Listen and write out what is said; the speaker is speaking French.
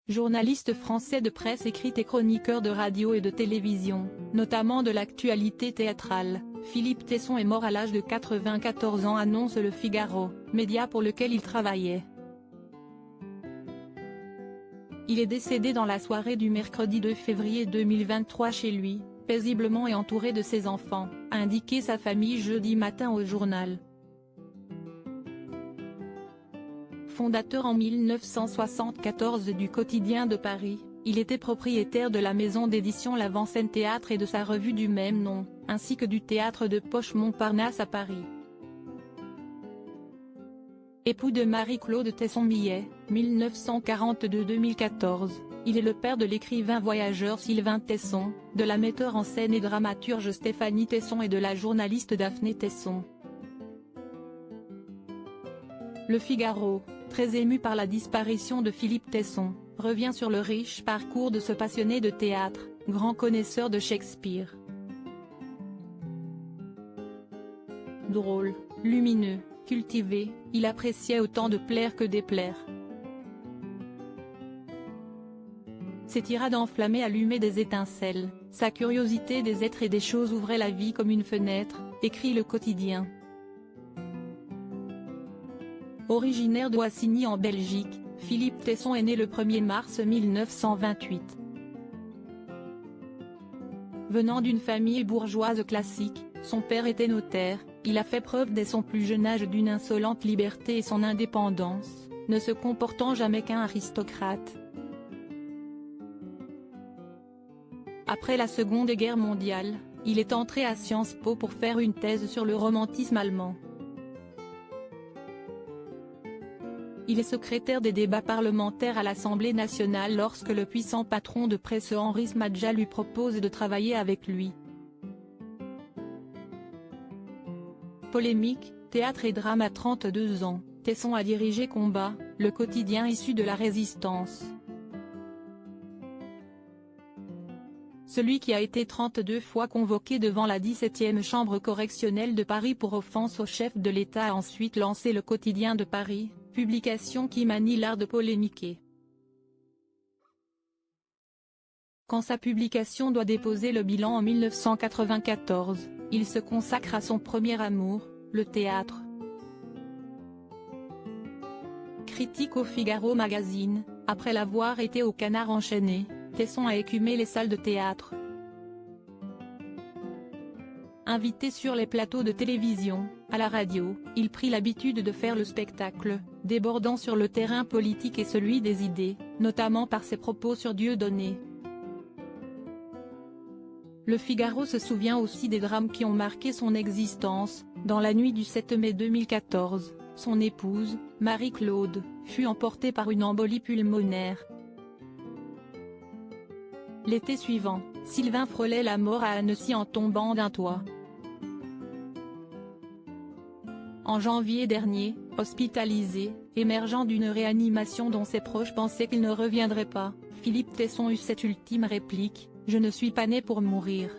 Journaliste français de presse écrite et chroniqueur de radio et de télévision, notamment de l'actualité théâtrale, Philippe Tesson est mort à l'âge de 94 ans, annonce Le Figaro, média pour lequel il travaillait. Il est décédé dans la soirée du mercredi 2 février 2023 chez lui, paisiblement et entouré de ses enfants, a indiqué sa famille jeudi matin au journal. Fondateur en 1974 du Quotidien de Paris, il était propriétaire de la maison d'édition l'Avant-Scène Théâtre et de sa revue du même nom, ainsi que du théâtre de Poche Montparnasse à Paris. Époux de Marie-Claude Tesson-Millet, 1942-2014, il est le père de l'écrivain voyageur Sylvain Tesson, de la metteur en scène et dramaturge Stéphanie Tesson et de la journaliste Daphné Tesson. Le Figaro, très ému par la disparition de Philippe Tesson, revient sur le riche parcours de ce passionné de théâtre, grand connaisseur de Shakespeare. Drôle, lumineux, cultivé, il appréciait autant de plaire que déplaire. Ses tirades enflammées allumaient des étincelles, sa curiosité des êtres et des choses ouvrait la vie comme une fenêtre, écrit Le Quotidien. Originaire d'Oissigny en Belgique, Philippe Tesson est né le 1er mars 1928. Venant d'une famille bourgeoise classique, son père était notaire, il a fait preuve dès son plus jeune âge d'une insolente liberté et son indépendance, ne se comportant jamais qu'un aristocrate. Après la Seconde Guerre mondiale, il est entré à Sciences Po pour faire une thèse sur le romantisme allemand. Il est secrétaire des débats parlementaires à l'Assemblée nationale lorsque le puissant patron de presse Henri Smadja lui propose de travailler avec lui. Polémique, théâtre et drame à 32 ans, Tesson a dirigé Combat, le quotidien issu de la Résistance. Celui qui a été 32 fois convoqué devant la 17e chambre correctionnelle de Paris pour offense au chef de l'État a ensuite lancé le Quotidien de Paris, publication qui manie l'art de polémiquer. Quand sa publication doit déposer le bilan en 1994, il se consacre à son premier amour, le théâtre. Critique au Figaro Magazine, après l'avoir été au Canard enchaîné, Tesson a écumé les salles de théâtre. Invité sur les plateaux de télévision, à la radio, il prit l'habitude de faire le spectacle, débordant sur le terrain politique et celui des idées, notamment par ses propos sur Dieudonné. Le Figaro se souvient aussi des drames qui ont marqué son existence. Dans la nuit du 7 mai 2014, son épouse, Marie-Claude, fut emportée par une embolie pulmonaire. L'été suivant, Sylvain frôlait la mort à Annecy en tombant d'un toit. En janvier dernier, hospitalisé, émergeant d'une réanimation dont ses proches pensaient qu'il ne reviendrait pas, Philippe Tesson eut cette ultime réplique : « Je ne suis pas né pour mourir.